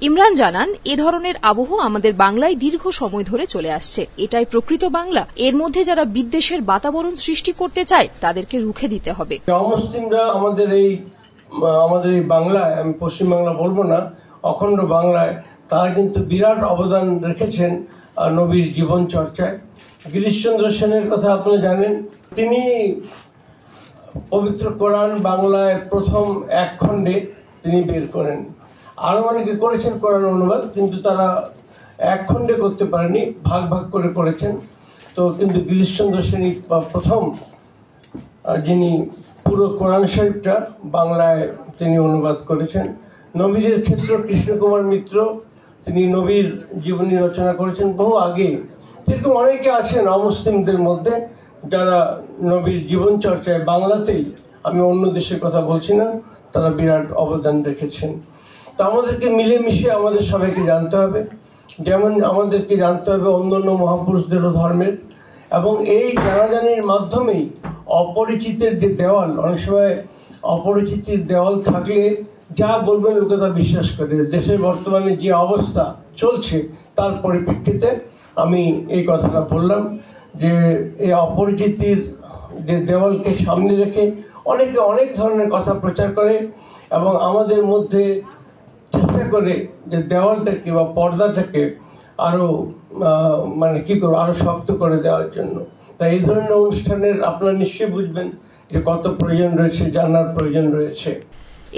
ইমরান জানান, এ ধরনের আবহ আমাদের বাংলায় দীর্ঘ সময় ধরে চলে আসছে। এটাই প্রকৃত বাংলা। এর মধ্যে যারা বিদ্বেষের বাতাবরণ সৃষ্টি করতে চায় তাদেরকে রুখে দিতে হবে। অমুসলিমরা আমাদের এই বাংলায়, আমি পশ্চিমবাংলা বলবো না, অখণ্ড বাংলায় তারা কিন্তু বিরাট অবদান রেখেছেন নবীর জীবন চর্চায়। গিরিশচন্দ্র সেনের কথা আপনারা জানেন, তিনি পবিত্র কোরআন বাংলায় প্রথম এক খণ্ডে তিনি বের করেন। আরও অনেকে করেছেন কোরআন অনুবাদ, কিন্তু তারা এক খণ্ডে করতে পারেনি, ভাগ ভাগ করে করেছেন। তো কিন্তু গিরিশচন্দ্র সেনই প্রথম যিনি পুরো কোরআন শরীফটা বাংলায় তিনি অনুবাদ করেছেন। নবীদের ক্ষেত্র কৃষ্ণকুমার মিত্র, তিনি নবীর জীবনী রচনা করেছেন বহু আগে। এরকম অনেকে আছেন অমুসলিমদের মধ্যে যারা নবীর জীবন চর্চায় বাংলাতেই, আমি অন্য দেশের কথা বলছি না, তারা বিরাট অবদান রেখেছেন। তো আমাদেরকে মিলেমিশে আমাদের সবাইকে জানতে হবে, যেমন আমাদেরকে জানতে হবে অন্যান্য মহাপুরুষদেরও ধর্মের। এবং এই জানাজানির মাধ্যমেই অপরিচিতের যে দেওয়াল, অনেক সময় অপরিচিতির দেওয়াল থাকলে যা বলবেন লোকে তা বিশ্বাস করে। দেশের বর্তমানে যে অবস্থা চলছে তার পরিপ্রেক্ষিতে আমি এই কথাটা বললাম যে এই অপরিচিতির যে দেওয়ালকে সামনে রেখে অনেকে অনেক ধরনের কথা প্রচার করে এবং আমাদের মধ্যে চেষ্টা করে যে দেওয়ালটাকে বা পর্দাটাকে আরও আরও শক্ত করে দেওয়ার জন্য। তাই এই ধরনের অনুষ্ঠানের আপনারা নিশ্চয়ই বুঝবেন যে কত প্রয়োজন রয়েছে, জানার প্রয়োজন রয়েছে।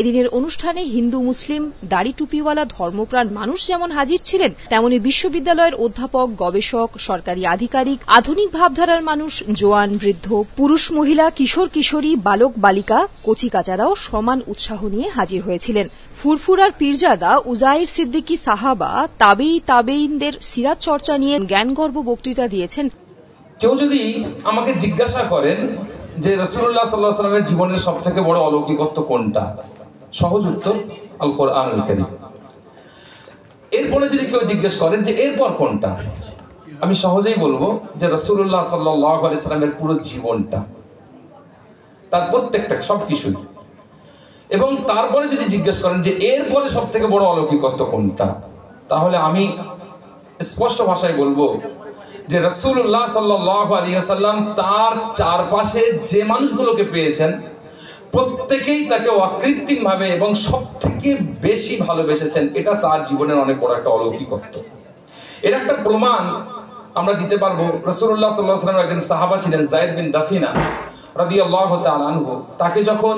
এদিনের অনুষ্ঠানে হিন্দু মুসলিম দাড়ি টুপিওয়ালা ধর্মপ্রাণ মানুষ যেমন হাজির ছিলেন, তেমনি বিশ্ববিদ্যালয়ের অধ্যাপক, গবেষক, সরকারি আধিকারিক, আধুনিক ভাবধারার মানুষ, জোয়ান বৃদ্ধ, পুরুষ মহিলা, কিশোর কিশোরী, বালক বালিকা, কচিকাচারাও সমান উৎসাহ নিয়ে হাজির হয়েছিলেন। ফুরফুরার পীরজাদা উজাইর সিদ্দিকী সাহাবা তাবেঈনদের সিরাত চর্চা নিয়ে জ্ঞানগর্ভ বক্তৃতা দিয়েছেন। কেউ যদি আমাকে জিজ্ঞাসা করেন যে রাসূলুল্লাহ সাল্লাল্লাহু আলাইহি ওয়াসাল্লামের জীবনের সবথেকে বড় অলৌকিকত্ব কোনটা, সহজ উত্তর আল কোরআনুল কারীম। এরপরে যদি কেউ জিজ্ঞেস করেন যে এরপর কোনটা, আমি সহজেই বলবো যে রাসূলুল্লাহ সাল্লাল্লাহু আলাইহি ওয়াসাল্লামের পুরো জীবনটা, তার প্রত্যেকটা সবকিছুই। এবং তারপরে যদি জিজ্ঞেস করেন যে এরপরে সবথেকে বড় অলৌকিকত্ব কোনটা, তাহলে আমি স্পষ্ট ভাষায় বলবো যে রাসূলুল্লাহ সাল্লাল্লাহু আলাইহি ওয়াসাল্লাম তার চারপাশে যে মানুষগুলোকে পেয়েছেন প্রত্যেকেই তাকে অকৃত্রিমভাবে এবং সবথেকে বেশি ভালোবেসেছেন। এটা তার জীবনের অনেক বড় একটা অলৌকিকত্ব। এর একটা প্রমাণ আমরা দিতে পারবো। রাসূলুল্লাহ সাল্লাল্লাহু আলাইহি ওয়াসাল্লামের একজন সাহাবা ছিলেন যায়েদ বিন দাফিনা রাদিয়াল্লাহু তাআলা আনহু। তাকে যখন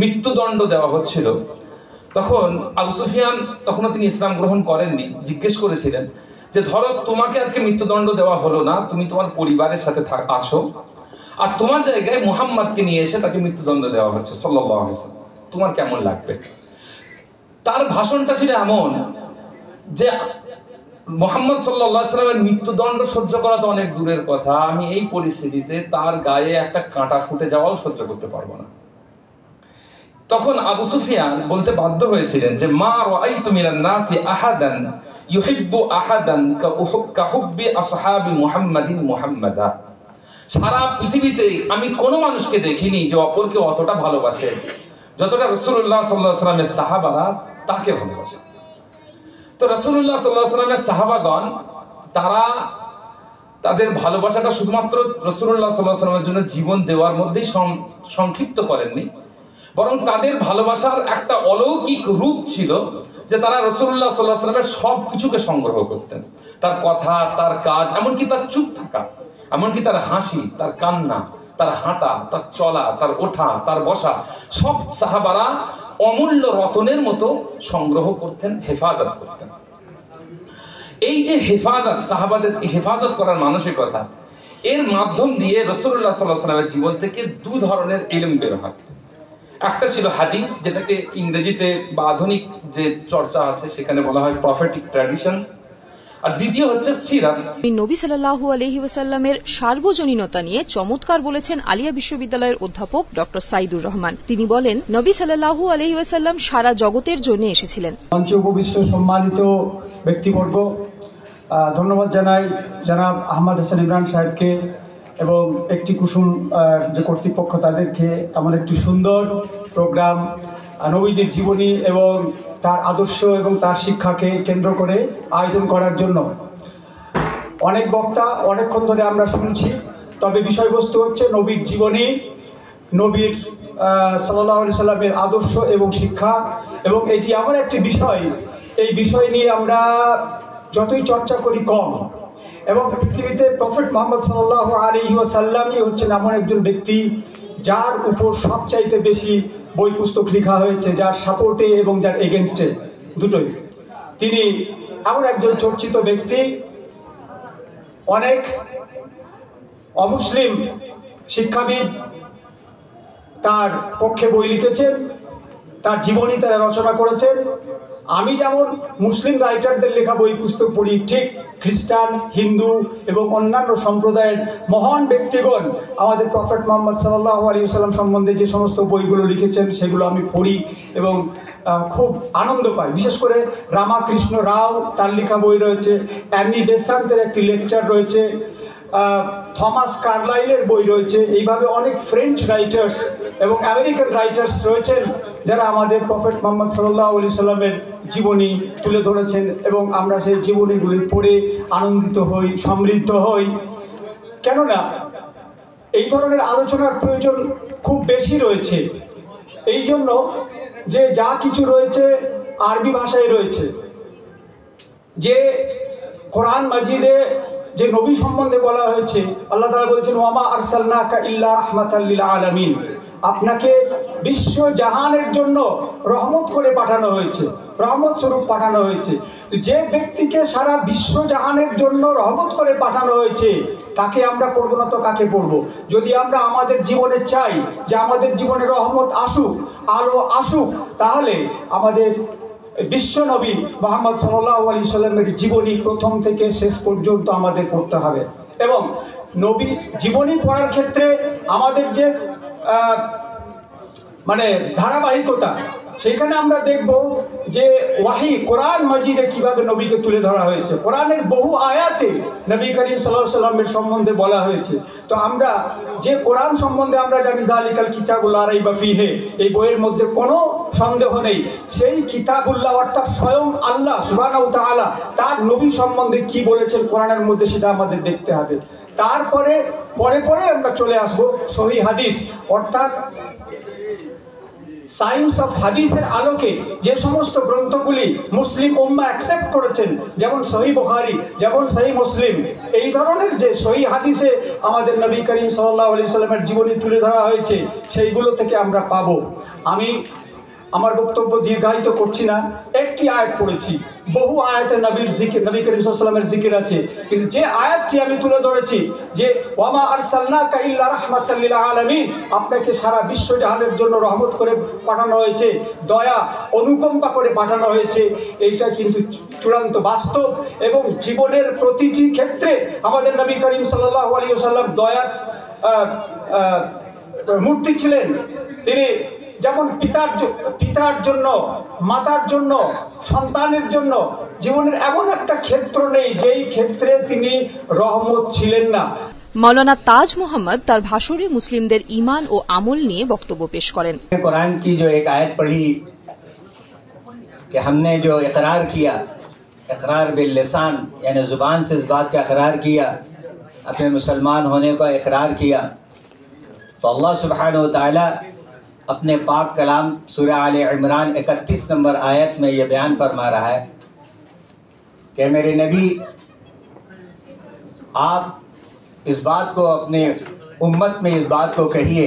মৃত্যুদণ্ড দেওয়া হচ্ছিল তখন আবু সুফিয়ান, তখনও তিনি ইসলাম গ্রহণ করেননি, জিজ্ঞেস করেছিলেন যে ধরো তোমাকে আজকে মৃত্যুদণ্ড দেওয়া হলো না, তুমি তোমার পরিবারের সাথে আছো, আর তোমার জায়গায় মুহাম্মদকে নিয়ে এসে তাকে মৃত্যুদণ্ড দেওয়া হচ্ছে সাল্লাল্লাহু আলাইহি ওয়াসাল্লাম, তোমার কেমন লাগবে? তার ভাষণটা ছিল এমন যে মুহাম্মদ সাল্লাল্লাহু আলাইহি ওয়াসাল্লামের মৃত্যুদণ্ড সহ্য করা তো অনেক দূরের কথা, আমি এই পরিস্থিতিতে তার গায়ে একটা কাঁটা ফুটে যাওয়াও সহ্য করতে পারবো না। তখন আবু সুফিয়ান বলতে বাধ্য হয়েছিলেন যে মা রাআইতু মিনান নাসি আহাদান ইউহিব্বু আহাদান কা হুব্বি আসহাবি মুহাম্মাদিন মুহাম্মাদা। সারা পৃথিবীতে আমি কোনো মানুষকে দেখিনি যে অপরকে অতটা ভালোবাসে যতটা রাসূলুল্লাহ সাল্লাল্লাহু আলাইহি ওয়াসাল্লামের সাহাবারা তাকে ভালোবাসে। তো রাসূলুল্লাহ সাল্লাল্লাহু আলাইহি ওয়াসাল্লামের সাহাবাগণ তারা তাদের ভালোবাসাটা শুধুমাত্র রাসূলুল্লাহ সাল্লাল্লাহু আলাইহি ওয়াসাল্লামের জন্য জীবন দেওয়ার মধ্যেই সংক্ষিপ্ত করেননি, বরং তাদের ভালোবাসার একটা অলৌকিক রূপ ছিল যে তারা রাসূলুল্লাহ সাল্লাল্লাহু আলাইহি ওয়াসাল্লামের সব কিছুকে সংগ্রহ করতেন। তার কথা, তার কাজ, এমনকি তার চুপ থাকা, এমনকি তার হাসি, তার কান্না, তার হাঁটা, তার চলা, তার ওঠা, তার বসা, সব সাহাবারা অমূল্য রতনের মতো সংগ্রহ করতেন, হেফাজত করতেন। এই যে হেফাজত, সাহাবাদের হেফাজত করার মানসিকতা, এর মাধ্যম দিয়ে রাসূলুল্লাহ সাল্লাল্লাহু আলাইহি ওয়াসাল্লামের জীবন থেকে দু ধরনের ইলম বের হয়। একটা ছিল হাদিস, যেটাকে ইংরেজিতে বা আধুনিক যে চর্চা আছে সেখানে বলা হয় প্রফেটিক ট্র্যাডিশনস, আর দ্বিতীয় হচ্ছে সিরাত। নবী সাল্লাল্লাহু আলাইহি ওয়াসাল্লামের সার্বজনীনতা নিয়ে চমৎকার বলেছেন আলিয়া বিশ্ববিদ্যালয়ের অধ্যাপক ডক্টর সাইদুর রহমান। তিনি বলেন, নবী সাল্লাল্লাহু আলাইহি ওয়াসাল্লাম সারা জগতের জন্য এসেছিলেন। মঞ্চে উপবিষ্ট সম্মানিত ব্যক্তিবর্গ, ধন্যবাদ জানাই জনাব আহমদ হাসান ইমরান সাহেবকে এবং একটি কুসুম যে কর্তৃপক্ষ তাদেরকে এমন একটি সুন্দর প্রোগ্রাম নবীজির জীবনী এবং তার আদর্শ এবং তার শিক্ষাকে কেন্দ্র করে আয়োজন করার জন্য। অনেক বক্তা অনেকক্ষণ ধরে আমরা শুনছি, তবে বিষয়বস্তু হচ্ছে নবীর জীবনী, নবীর সাল্লাল্লাহু আলাইহি সাল্লামের আদর্শ এবং শিক্ষা। এবং এটি এমন একটি বিষয়, এই বিষয় নিয়ে আমরা যতই চর্চা করি কম। এবং পৃথিবীতে প্রফেট মুহাম্মদ সাল্লাল্লাহু আলাইহি ওয়াসাল্লামই হচ্ছেন এমন একজন ব্যক্তি যার উপর সবচাইতে বেশি বই পুস্তক লেখা হয়েছে, যার সাপোর্টে এবং যার এগেনস্টে, দুটোই। তিনি এমন একজন চর্চিত ব্যক্তি, অনেক অমুসলিম শিক্ষাবিদ তার পক্ষে বই লিখেছেন, তার জীবনী তারা রচনা করেছেন। আমি যেমন মুসলিম রাইটারদের লেখা বই পুস্তক পড়ি, ঠিক খ্রিস্টান, হিন্দু এবং অন্যান্য সম্প্রদায়ের মহান ব্যক্তিগণ আমাদের প্রফেট মুহাম্মদ সাল্লাল্লাহু আলাইহি ওয়াসাল্লাম সম্বন্ধে যে সমস্ত বইগুলো লিখেছেন সেগুলো আমি পড়ি এবং খুব আনন্দ পাই। বিশেষ করে রামাকৃষ্ণ রাও, তার লেখা বই রয়েছে, অ্যানি বেসান্তের একটি লেকচার রয়েছে, থমাস কার্লাইলের বই রয়েছে। এইভাবে অনেক ফ্রেঞ্চ রাইটার্স এবং আমেরিকান রাইটার্স রয়েছেন যারা আমাদের প্রফেট মুহাম্মদ সাল্লাল্লাহু আলাইহি সাল্লামের জীবনী তুলে ধরেছেন এবং আমরা সেই জীবনীগুলি পড়ে আনন্দিত হই, সমৃদ্ধ হই। কেননা এই ধরনের আলোচনার প্রয়োজন খুব বেশি রয়েছে, এই জন্য যে যা কিছু রয়েছে আরবি ভাষায় রয়েছে। যে কোরআন মাজিদে যে নবী সম্বন্ধে বলা হয়েছে, আল্লাহ তাআলা বলেছেন ওয়ামা আরসালনাকা ইল্লা রাহমাতাল লিল আলামিন, আপনাকে বিশ্ব জাহানের জন্য রহমত করে পাঠানো হয়েছে, রহমত স্বরূপ পাঠানো হয়েছে। যে ব্যক্তিকে সারা বিশ্ব জাহানের জন্য রহমত করে পাঠানো হয়েছে তাকে আমরা পড়বো না তো কাকে পড়বো? যদি আমরা আমাদের জীবনে চাই যে আমাদের জীবনে রহমত আসুক, আলো আসুক, তাহলে আমাদের বিশ্বনবী মুহাম্মদ সাল্লাল্লাহু আলাইহি সাল্লামের জীবনী প্রথম থেকে শেষ পর্যন্ত আমাদের পড়তে হবে। এবং নবী জীবনী পড়ার ক্ষেত্রে আমাদের যে মানে ধারাবাহিকতা, সেখানে আমরা দেখব যে ওয়াহি কোরআন মাজিদে কিভাবে নবীকে তুলে ধরা হয়েছে। কোরআনের বহু আয়াতে নবী করিম সাল্লাল্লাহু আলাইহি সাল্লামের সম্বন্ধে বলা হয়েছে। তো আমরা যে কোরআন সম্বন্ধে আমরা জানি যালিকাল কিতাবুল লা রাইবা ফিহি, এই বইয়ের মধ্যে কোনো সন্দেহ নেই, সেই কিতাবুল্লাহ অর্থাৎ স্বয়ং আল্লাহ সুবহানাহু ওয়া তাআলা তার নবী সম্বন্ধে কি বলেছেন কোরআনের মধ্যে সেটা আমাদের দেখতে হবে। তারপরে পরে আমরা চলে আসব সহিহ হাদিস, অর্থাৎ সায়েন্স অফ হাদিসের আলোকে যে সমস্ত গ্রন্থগুলি মুসলিম উম্মাহ অ্যাকসেপ্ট করেছেন, যেমন সহিহ বুখারী, যেমন সহিহ মুসলিম, এই ধরনের যে সহিহ হাদিসে আমাদের নবী করিম সাল্লাল্লাহু আলাইহি সাল্লামের জীবনী তুলে ধরা হয়েছে সেইগুলো থেকে আমরা পাবো। আমি আমার বক্তব্য দীর্ঘায়িত করছি না, একটি আয়াত পড়েছি, বহু আয়াতে নবীর জিকির, নবী করিম সাল্লাল্লাহু আলাইহি ওয়াসাল্লামের জিকির আছে, কিন্তু যে আয়াতটি আমি তুলে ধরেছি যে ওয়ামা আরসালনাকা ইল্লা রাহমাতাল লিল আলামিন, আপনাকে সারা বিশ্ব জাহানের জন্য রহমত করে পাঠানো হয়েছে, দয়া অনুকম্পা করে পাঠানো হয়েছে, এইটা কিন্তু চূড়ান্ত বাস্তব। এবং জীবনের প্রতিটি ক্ষেত্রে আমাদের নবী করিম সাল্লাল্লাহু আলাইহি ওয়াসাল্লাম দয়ার মূর্তি ছিলেন। তিনি যেমন পিতার জন্য, মাতার জন্য, সন্তানের জন্য জীবনের এমন একটা ক্ষেত্র নেই যেই ক্ষেত্রে তিনি রহমত ছিলেন না। मौलाना ताज मोहम्मद তার ভাষণে মুসলিমদের ঈমান ও আমল নিয়ে বক্তব্য পেশ করেন। कुरान की जो एक आयत पढ़ी कि हमने जो इकरार किया, इकरार बिल लिसान यानी ज़ुबान से इस बात का इकरार किया, अपने मुसलमान होने का इकरार किया, तो अल्लाह सुब्हानहु व तआला अपने पाक कलाम सूरह आले इमरान 31 नंबर आयत में ये बयान फरमा रहा है कि मेरे नबी, आप इस बात को अपने उम्मत में इस बात को कहिए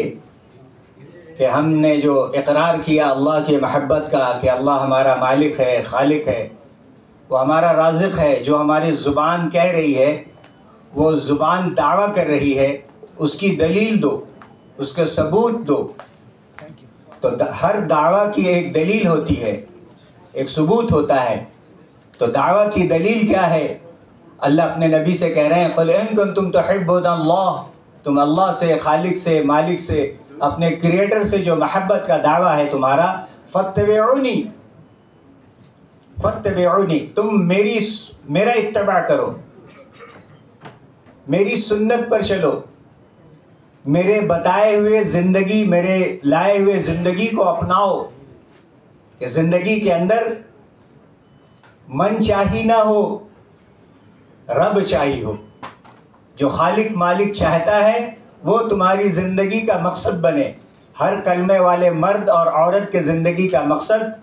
कि हमने जो इकरार किया अल्लाह की महब्बत का कि अल्लाह हमारा मालिक है, खालिक है, वो हमारा राज़िक़ है, जो हमारी ज़ुबान कह रही है, वो ज़ुबान दावा कर रही है, उसकी दलील दो, उसके सबूत दो। तो हर दावा की एक दलील होती है, एक सबूत होता है। तो दावा की दलील क्या है? अल्लाह अपने नबी से कह रहे हैं क़ुल इन कुंतुम तुहिब्बुनल्लाह, तुम अल्लाह से, खालिक से, मालिक से, अपने क्रिएटर से जो महब्बत का दावा है तुम्हारा, फत्तबिऊनी, फत्तबिऊनी, तुम मेरा इत्तबा करो, मेरी सुन्नत पर चलो, मेरे बताए हुए ज़िंदगी, मेरे लाए हुए ज़िंदगी को अपनाओ कि ज़िंदगी के अंदर मन चाही ना हो, रब चाही हो। जो खालिक मालिक चाहता है वो तुम्हारी ज़िंदगी का मकसद बने। हर कलमे वाले मर्द और औरत के ज़िंदगी का मकसद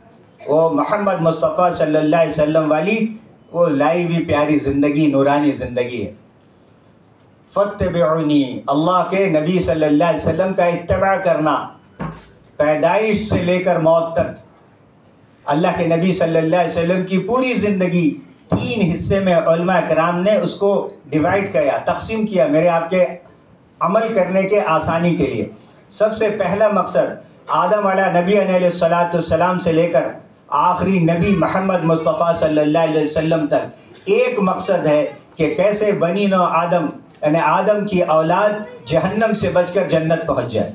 वो मोहम्मद मुस्तफ़ा सल्लल्लाहु अलैहि वसल्लम वाली वो लाई हुई प्यारी ज़िंदगी, नूरानी ज़िंदगी है। फत्तबिऊनी, अल्लाह के नबी सल्लल्लाहु अलैहि वसल्लम का इत्तबा करना, पैदाइश से लेकर मौत तक। अल्लाह के नबी सल्लल्लाहु अलैहि वसल्लम की पूरी ज़िंदगी 3 हिस्से में उलमा कराम ने उसको डिवाइड किया, तकसीम किया मेरे आपके अमल करने के आसानी के लिए। सबसे पहला मकसद आदम अला नबी अलैहिस्सलाम से लेकर आखिरी नबी मोहम्मद मुस्तफ़ा सल्लल्लाहु अलैहि वसल्लम तक एक मकसद है कि कैसे बनी नौ आदम यानी आदम की औलाद जहन्नम से बचकर जन्नत पहुंच जाए।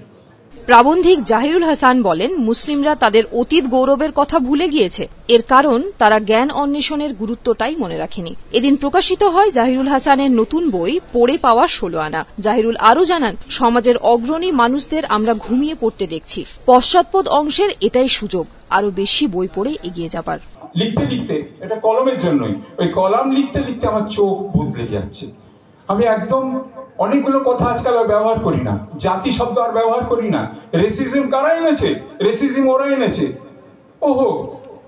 প্রাবন্ধিক জাহিরুল হাসান বলেন, মুসলিমরা তাদের অতীত গৌরবের কথা ভুলে গিয়েছে। এর কারণ তারা জ্ঞান অন্বেষণের গুরুত্বটাই মনে রাখেনি। এদিন প্রকাশিত হয় জাহিরুল হাসানের নতুন বই পড়ে পাওয়া 16 আনা। জাহিরুল আরও জানান, সমাজের অগ্রণী মানুষদের আমরা ঘুমিয়ে পড়তে দেখছি। পশ্চাৎপদ অংশের এটাই সুযোগ আরো বেশি বই পড়ে এগিয়ে যাবার। লিখতে লিখতে, এটা কলমের জন্যই, ওই কলাম লিখতে লিখতে আমার চোখ বদলে যাচ্ছে। আমি একদম অনেকগুলো কথা আজকাল আর ব্যবহার করি না, জাতি শব্দ আর ব্যবহার করি না। রেসিজম কারা এনেছে? রেসিজম ওরা এনেছে। ওহো,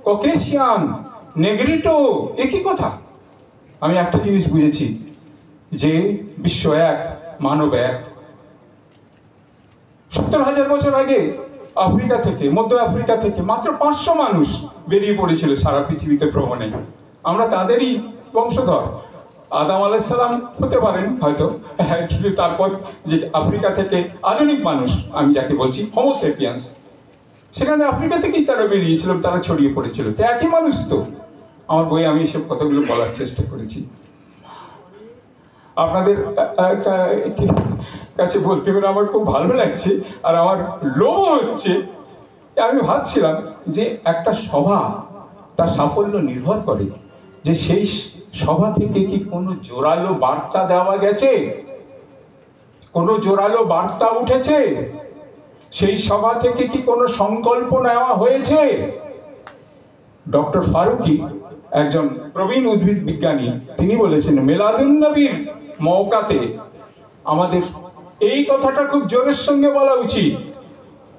ককেশিয়ান, নেগ্রিটো, একই কথা। আমি একটা জিনিস বুঝেছি যে বিশ্ব এক, মানব এক। 70,000 বছর আগে আফ্রিকা থেকে, মধ্য আফ্রিকা থেকে মাত্র 500 মানুষ বেরিয়ে পড়েছিল সারা পৃথিবীতে ভ্রমণে। আমরা তাদেরই বংশধর। আদম আলাইহিস সালাম হতে পারেন হয়তো, কিন্তু তারপর যে আফ্রিকা থেকে আধুনিক মানুষ আমি যাকে বলছি হোমো সেপিয়ান্স, সেখানে আফ্রিকা থেকেই তারা বেরিয়েছিল, তারা ছড়িয়ে পড়েছিল। তো একই মানুষ তো। আমার বইয়ে আমি এসব কথাগুলো বলার চেষ্টা করেছি। আপনাদের কাছে বলতে পেরে আমার খুব ভালো লাগছে, আর আমার লোভ হচ্ছে। আমি ভাবছিলাম যে একটা সভা, তার সাফল্য নির্ভর করে যে সেই সভা থেকে কি কোনো জোরালো বার্তা দেওয়া গেছে, কোনো জোরালো বার্তা উঠেছে, সেই সভা থেকে কি কোনো সংকল্প নেওয়া হয়েছে। ডক্টর ফারুকি, একজন প্রবীণ উদ্ভিদ বিজ্ঞানী, তিনি বলেছেন মিলাদুন নবীর মওকাতে আমাদের এই কথাটা খুব জোরের সঙ্গে বলা উচিত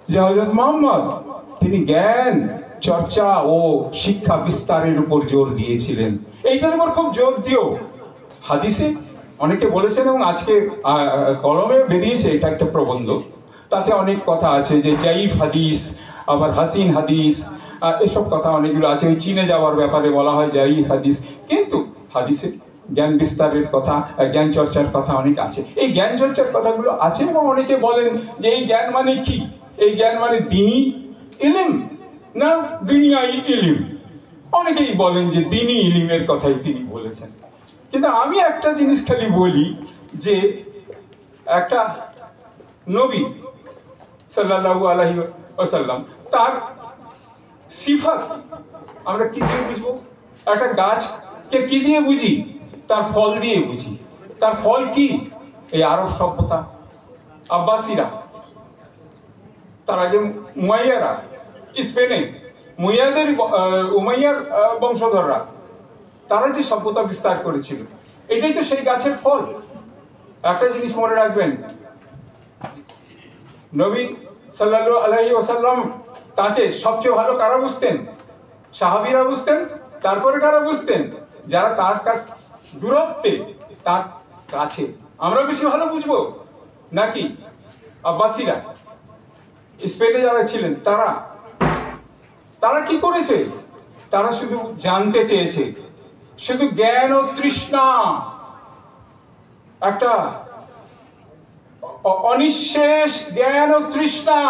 যে হযরত মুহাম্মদ তিনি জ্ঞান চর্চা ও শিক্ষা বিস্তারের উপর জোর দিয়েছিলেন। এইটার উপর খুব জোর দিও। হাদিসে অনেকে বলেছেন এবং আজকে কলমে বেরিয়েছে এটা একটা প্রবন্ধ, তাতে অনেক কথা আছে যে জাইফ হাদিস, আবার হাসিন হাদিস, এসব কথা অনেকগুলো আছে। ওই চীনে যাওয়ার ব্যাপারে বলা হয় জাইফ হাদিস, কিন্তু হাদিসে জ্ঞান বিস্তারের কথা, জ্ঞান চর্চার কথা অনেক আছে। এই জ্ঞান চর্চার কথাগুলো আছে এবং অনেকে বলেন যে এই জ্ঞান মানে কি? এই জ্ঞান মানে দ্বীনি ইলম না দুনিয়াই ইলম। অনেকেই বলেন যে দ্বীনি ইলমের কথাই তিনি বলেছেন। কিন্তু আমি একটা জিনিস খালি বলি যে একটা নবী সাল্লাল্লাহু আলাইহি ওয়াসাল্লাম তার সিফাত আমরা কি দিয়ে বুঝবো? একটা গাছকে কি দিয়ে বুঝি? তার ফল দিয়ে বুঝি। তার ফল কি? এই আরব সভ্যতা, আব্বাসীরা, তার আগে উমাইয়ারা, স্পেনে উমাইয়ার বংশধররা, তারা যে সভ্যতা বিস্তার করেছিল, এটাই তো সেই গাছের ফল। একটা জিনিস মনে রাখবেন, নবী সাল্লাল্লাহু আলাইহি ওয়াসাল্লাম তাকে সবচেয়ে ভালো কারা বুঝতেন? সাহাবীরা বুঝতেন। তারপরে কারা বুঝতেন? যারা তার কাছ দূরত্বে, তার কাছে। আমরা বেশি ভালো বুঝবো নাকি আব্বাসীরা, স্পেনে যারা ছিলেন তারা কি করেছে? তারা শুধু জানতে চেয়েছে, শুধু জ্ঞান ও তৃষ্ণা, একটা অনিঃশেষ জ্ঞান ও তৃষ্ণা,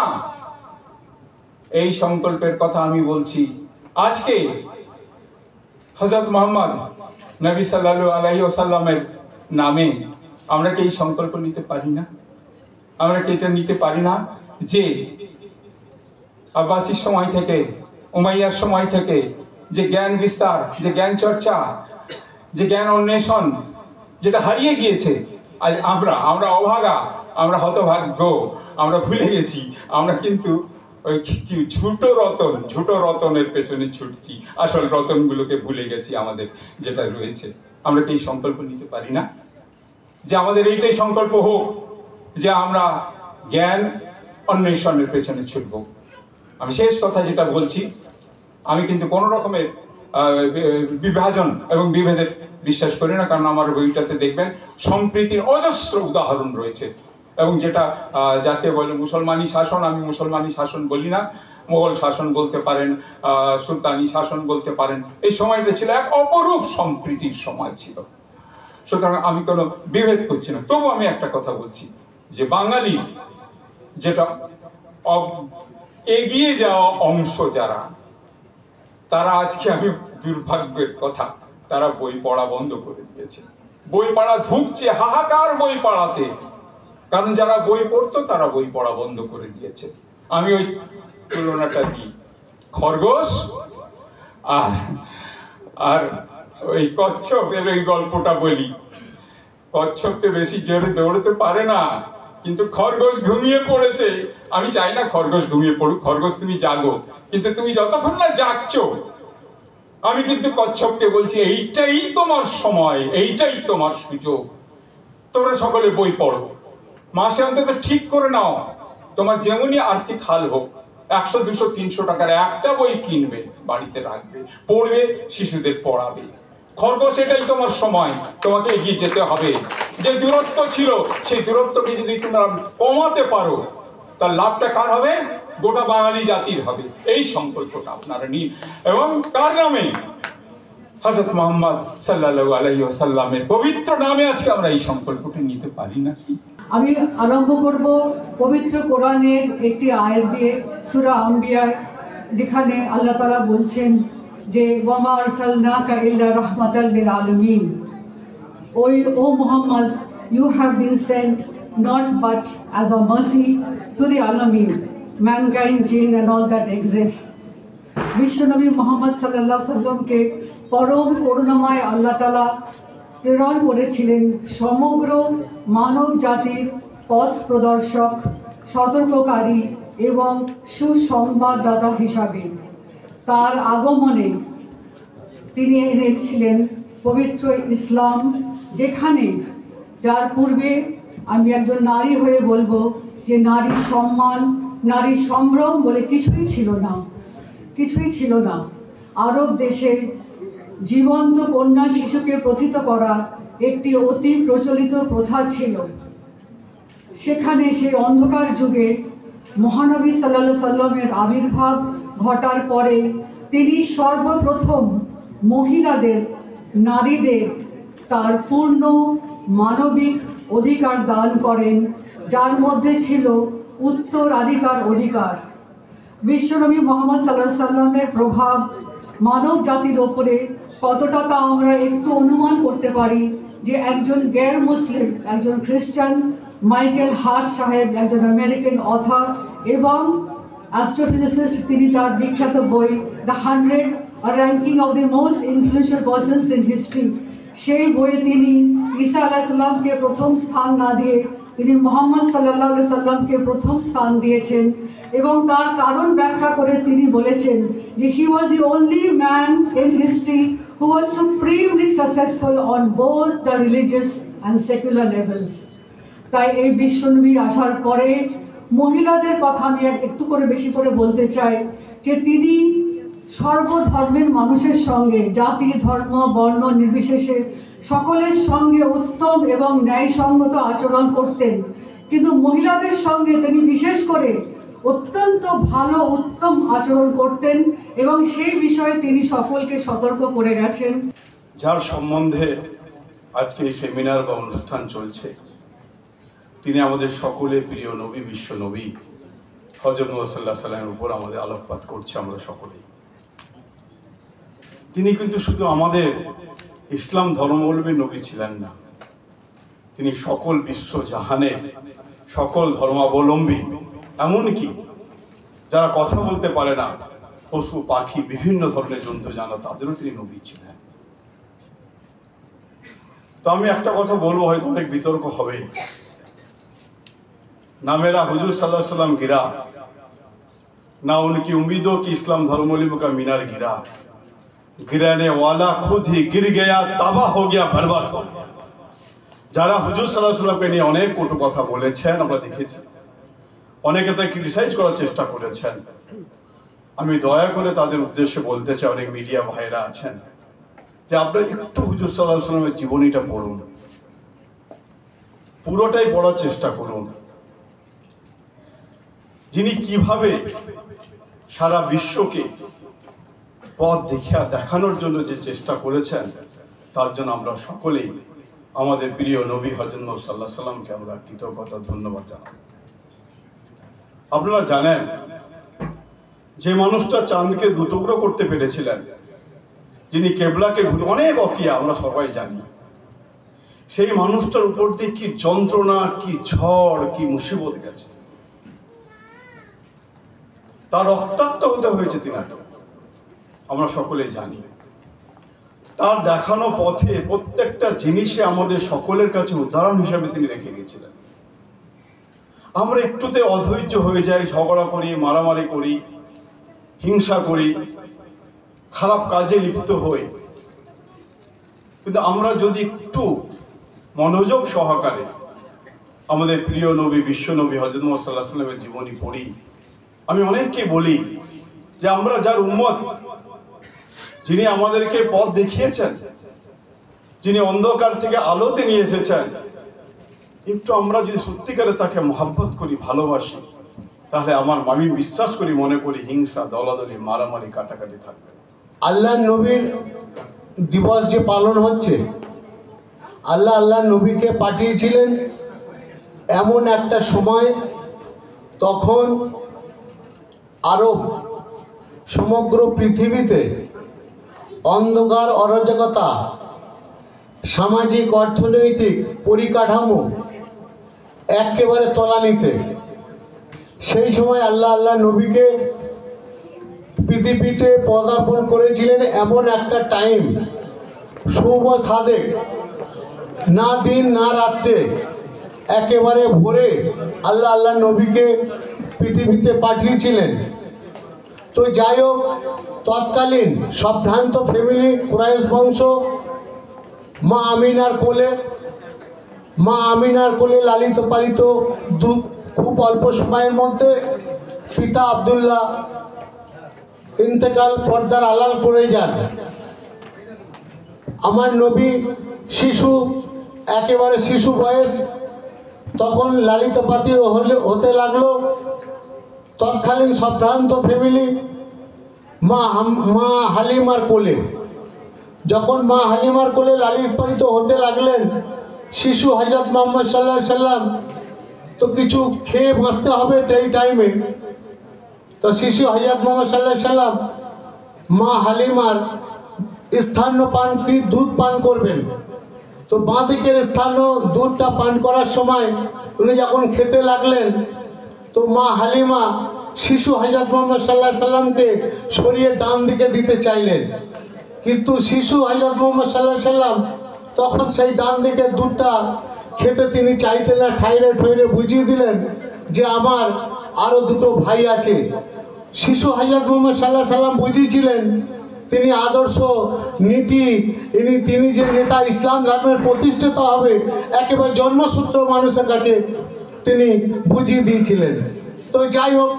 এই সংকল্পের কথা আমি বলছি। আজকে হযরত মুহাম্মদ নবী সাল্লাল্লাহু আলাইহি ওয়াসাল্লামের নামে আমরা কি এই সংকল্প নিতে পারি না? আমরা কি এটা নিতে পারি না যে আব্বাসীর সময় থেকে, উমাইয়ার সময় থেকে যে জ্ঞান বিস্তার, যে জ্ঞান চর্চা, যে জ্ঞান অন্বেষণ যেটা হারিয়ে গিয়েছে, আজ আমরা অভাগা, আমরা হতভাগ্য, আমরা ভুলে গেছি। আমরা কিন্তু ওই কি ঝুটো রতনের পেছনে ছুটছি, আসল রতনগুলোকে ভুলে গেছি আমাদের যেটা রয়েছে। আমরা কি এই সংকল্প নিতে পারি না যে আমাদের এইটাই সংকল্প হোক যে আমরা জ্ঞান অন্বেষণের পেছনে ছুটব? আমি শেষ কথা যেটা বলছি, আমি কিন্তু কোনো রকমের বিভাজন এবং বিভেদের বিশ্বাস করি না, কারণ আমার বইটাতে দেখবেন সম্প্রীতির অজস্র উদাহরণ রয়েছে। এবং যেটা যাকে বলে মুসলমানি শাসন, আমি মুসলমানি শাসন বলি না, মোগল শাসন বলতে পারেন, সুলতানি শাসন বলতে পারেন, এই সময়টা ছিল এক অপরূপ সম্প্রীতির সময় ছিল। সুতরাং আমি কোনো বিভেদ করছি না। তবু আমি একটা কথা বলছি যে বাঙালি যেটা এগিয়ে যাওয়া অংশ যারা, তারা আজকে, আমি দুর্ভাগ্যের কথা, তারা বই পড়া বন্ধ করে দিয়েছে। বই পড়া ঢুকছে হাহাকার বই পড়াতে, কারণ যারা বই পড়তো তারা বই পড়া বন্ধ করে দিয়েছে। আমি ওই তুলনাটা দিই, খরগোশ আর ওই কচ্ছপের ওই গল্পটা বলি। কচ্ছপ তো বেশি জোরে দৌড়তে পারে না, কিন্তু খরগোশ ঘুমিয়ে পড়েছে। আমি চাই না খরগোশ ঘুমিয়ে পড়ুক, খরগোশ তুমি জাগো, কিন্তু তুমি যতক্ষণ না জাগছো, আমি কিন্তু কচ্ছপকে বলছি এইটাই তোমার সময়, এইটাই তোমার সুযোগ। তোমরা সকলে বই পড়ো, মাসে অন্তত ঠিক করে নাও, তোমার যেমনই আর্থিক হাল হোক 100, 200, 300 টাকার একটা বই কিনবে, বাড়িতে রাখবে, পড়বে, শিশুদের পড়াবে। খরগোশ, এটাই তোমার সময়, তোমাকে এগিয়ে যেতে হবে। যে দূরত্ব ছিল সেই দূরত্বকে যদি তোমরা কমাতে পারো, তার লাভটা কার হবে? গোটা বাঙালি জাতির হবে। এই সংকল্পটা আপনারা নিন। এবং কার নামে? হযরত মুহাম্মদ সাল্লাল্লাহু আলাইহি ওয়াসাল্লামের পবিত্র নামে আজকে আমরা এই সংকল্পটি নিতে পারি নাকি? আমি আরম্ভ করব পবিত্র কোরআনের একটি আয়াত দিয়ে, সূরা আম্বিয়া, যেখানে আল্লাহ তাআলা বলছেন যে ওয়ামা আরসালনাকা ইল্লা রাহমাতাল লিল আলামিন, ও Muhammad, you have been sent not but as a mercy to the alamin, mankind, jinn and all that exists. বিশ্বনবী মুহাম্মদ সাল্লাল্লাহু আলাইহি সাল্লামকে পরম করুণাময় আল্লাহ তাআলা প্রেরণ করেছিলেন সমগ্র মানব জাতির পথ প্রদর্শক, সতর্ককারী এবং সুসংবাদদাতা হিসাবে। তার আগমনে তিনি এনেছিলেন পবিত্র ইসলাম, যেখানে, যার পূর্বে আমি একজন নারী হয়ে বলবো যে নারীর সম্মান, নারীর সম্ভ্রম বলে কিছুই ছিল না। আরব দেশে জীবন্ত কন্যা শিশুকে প্রথিত করা একটি অতি প্রচলিত প্রথা ছিল। সেখানে সেই অন্ধকার যুগে মহানবী সাল্লাল্লাহু আলাইহি সাল্লামের আবির্ভাব ঘটার পরে তিনি সর্বপ্রথম মহিলাদের, নারীদের তার পূর্ণ মানবিক অধিকার দান করেন, যার মধ্যে ছিল উত্তরাধিকার অধিকার। বিশ্বনবী মুহাম্মদ সাল্লাল্লাহু আলাইহি সাল্লামের প্রভাব মানব জাতির ওপরে কতটা তা আমরা একটু অনুমান করতে পারি যে একজন গ্যার মুসলিম, একজন খ্রিস্টান, মাইকেল হার্ট সাহেব, একজন আমেরিকান অথর এবং অ্যাস্ট্রোফিজিসিস্ট, তিনি তার বিখ্যাত বই the 100 ranking of the most influential persons in history, সেই বইয়ে তিনি ঈসা আলাইহিস সালামকে প্রথম স্থান না দিয়ে তিনি মুহাম্মদ সাল্লাল্লাহু আলাইহি সাল্লামকে প্রথম স্থান দিয়েছেন। এবং তার কারণ ব্যাখ্যা করে তিনি বলেছেন যে he was the only man in history who was supremely successful on both the religious and secular levels. তাই এই বিশ্বনবী আসার পরে মহিলাদের কথা আমি একটু করে বেশি করে বলতে চাই যে তিনি সর্বধর্মের মানুষের সঙ্গে, জাতি, ধর্ম, বর্ণ নির্বিশেষে সকলের সঙ্গে উত্তম এবং ন্যায়সঙ্গত আচরণ করতেন, কিন্তু মহিলাদের সঙ্গে তিনি বিশেষ করে অত্যন্ত ভালো, উত্তম আচরণ করতেন এবং সেই বিষয়ে তিনি সকলকে সতর্ক করে গেছেন। যার সম্বন্ধে আজকে এই সেমিনার বা অনুষ্ঠান চলছে, তিনি আমাদের সকলের প্রিয় নবী, বিশ্ব নবী হযরত মুহাম্মদ সাল্লাল্লাহু আলাইহি ওয়াসাল্লামের উপর আমাদের আলোকপাত করছে আমরা সকলেই। তিনি কিন্তু শুধু আমাদের ইসলাম ধর্মাবলম্বী নবী ছিলেন না, তিনি সকল বিশ্ব জাহানের সকল ধর্মাবলম্বী, এমনকি যারা কথা বলতে পারে না, পশু পাখি বিভিন্ন ধরনের জন্তু জানা, তাদেরও তিনি নবী ছিলেন। তো আমি একটা কথা বলবো, হয়তো অনেক বিতর্ক হবে, না মেরা হুজুর সাল্লাল্লাহু আলাইহি ওয়াসাল্লাম গিরা, ना उनकी उम्मीदों की इस्लाम धर्मों का मीनार गिरा, गिराने वाला खुद ही गिर गया, तबाह हो गया, बर्बाद हो गया। যারা হুজুর সাল্লাল্লাহু আলাইহি ওয়াসাল্লামকে নিয়ে অনেক কটু কথা বলেছেন আমরা দেখেছি, অনেকে তাকে ক্রিটিসাইজ করার চেষ্টা করেছেন। আমি দয়া করে তাদের উদ্দেশ্যে বলতে চাই, অনেক মিডিয়া ভাইরা আছেন, যে আপনারা একটু হুজুর সাল্লাল্লাহু আলাইহি ওয়াসাল্লামের জীবনীটা পড়ুন, পুরোটাই পড়ার চেষ্টা করুন। যিনি কিভাবে সারা বিশ্বকে পথ দেখানোর জন্য যে চেষ্টা করেছেন, তার জন্য আমরা সকলেই আমাদের প্রিয় নবী হযরত মুহাম্মদ সাল্লাল্লাহু আলাইহি ওয়াসাল্লামকে আমরা কৃতজ্ঞতা ধন্যবাদ জানাই। আপনারা জানেন যে মানুষটা চাঁদকে দুটুকরো করতে পেরেছিলেন, যিনি কেবলাকে ঘুরে, অনেক অকিয়া আমরা সবাই জানি, সেই মানুষটার উপর দিয়ে কি যন্ত্রণা, কি ঝড়, কি মুসিবত গেছে, তার রক্তাক্ত হতে হয়েছে তিনাকে, আমরা সকলেই জানি। তার দেখানো পথে প্রত্যেকটা জিনিসে আমাদের সকলের কাছে উদাহরণ হিসাবে তিনি রেখে গেছিলেন। আমরা একটুতে অধৈর্য হয়ে যাই, ঝগড়া করি, মারামারি করি, হিংসা করি, খারাপ কাজে লিপ্ত হই। কিন্তু আমরা যদি একটু মনোযোগ সহকারে আমাদের প্রিয় নবী, বিশ্ব নবী হযরত মুহাম্মদ সাল্লাল্লাহু আলাইহি ওয়াসাল্লামের জীবনী পড়ি, আমি অনেককে বলি যে আমরা যার উম্মত, যিনি আমাদেরকে পথ দেখিয়েছেন, যিনি অন্ধকার থেকে আলোতে নিয়ে এসেছেন, একটু আমরা যদি সত্যিকারে তাকে মহব্বত করি, ভালোবাসি, তাহলে আমি বিশ্বাস করি, মনে করি হিংসা, দলাদলি, মারামারি, কাটাকাটি থাকবে। আল্লাহ নবীর দিবস যে পালন হচ্ছে, আল্লাহ নবীকে পাঠিয়েছিলেন এমন একটা সময়, তখন আরব সমগ্র পৃথিবীতে অন্ধকার, অরাজকতা, সামাজিক অর্থনৈতিক পরিকাঠামো একেবারে তলানিতে। সেই সময় আল্লাহ নবীকে পৃথিবীতে পদার্পণ করেছিলেন এমন একটা টাইম, শুভ সাদেক, না দিন না রাত্রে, একেবারে ভোরে আল্লাহ নবীকে পৃথিবীতে পাঠিয়েছিলেন। তো যাই হোক, তৎকালীন সম্ভ্রান্ত ফ্যামিলি, কুরাইশ বংশ, মা আমিনার কোলে লালিত পালিত, খুব অল্প সময়ের মধ্যে পিতা আব্দুল্লাহ ইন্তেকাল, পর্দার আড়াল করে যান। আমার নবী শিশু, একেবারে শিশু বয়স, তখন লালিত পালিত হতে লাগলো। তৎকালীন সম্ভ্রান্ত ফ্যামিলি মা হালিমার কোলে, যখন মা হালিমার কোলে লালিত পালিত হতে লাগলেন শিশু হযরত মুহাম্মদ সাল্লাল্লাহু আলাইহি সাল্লাম, তো কিছু খেয়ে বাঁচতে হবে এই টাইমে। তো শিশু হযরত মুহাম্মদ সাল্লাল্লাহু আলাইহি সাল্লাম মা হালিমার স্থানীয় দুধ পান করবেন। তো বাঁ দিকের স্থানীয় দুধটা পান করার সময় উনি যখন খেতে লাগলেন, তো মা হালিমা শিশু হযরত মুহাম্মদ সাল্লাল্লাহু আলাইহি সাল্লামকে সরিয়ে ডান দিকে দিতে চাইলেন, কিন্তু শিশু হযরত মুহাম্মদ সাল্লাল্লাহু আলাইহি সাল্লাম তখন সেই ডান দিকের দুধটা খেতে তিনি চাইতেন না, ঠাইরে বুঝিয়ে দিলেন যে আমার আরও দুটো ভাই আছে। শিশু হযরত মুহাম্মদ সাল্লাল্লাহু আলাইহি সাল্লাম বুঝিয়েছিলেন তিনি আদর্শ নীতি, তিনি যে নেতা, ইসলাম ধর্মের প্রতিষ্ঠিত হবে, একেবারে জন্মসূত্র মানুষের কাছে তিনি বুঝিয়ে দিয়েছিলেন। তো যাই হোক,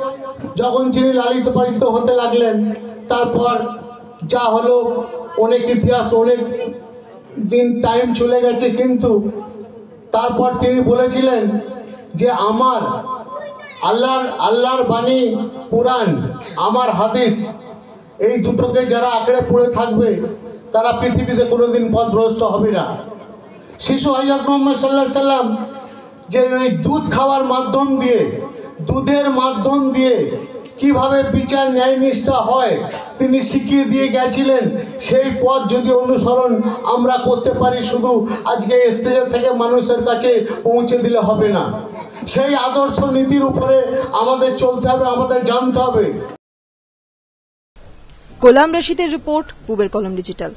যখন তিনি লালিত পালিত হতে লাগলেন, তারপর যা হলো, অনেক ইতিহাস, অনেক দিন টাইম চলে গেছে, কিন্তু তারপর তিনি বলেছিলেন যে আমার আল্লাহর বাণী কুরআন, আমার হাদিস, এই দুটোকে যারা আঁকড়ে পড়ে থাকবে তারা পৃথিবীতে কোনোদিন পথভ্রষ্ট হবে না। শিশু হযরত মুহাম্মদ সাল্লাল্লাহু আলাইহি সাল্লাম যে ওই দুধ খাওয়ার মাধ্যম দিয়ে, দুধের মাধ্যম দিয়ে কিভাবে বিচার ন্যায় নিষ্ঠা হয় তিনি শিখিয়ে দিয়ে গেছিলেন। সেই পথ যদি অনুসরণ আমরা করতে পারি, শুধু আজকে স্টেজের থেকে মানুষের কাছে পৌঁছে দিলে হবে না, সেই আদর্শ নীতির উপরে আমাদের চলতে হবে, আমাদের জানতে হবে। গোলাম রশিদের রিপোর্ট, পূবের কলম ডিজিটাল।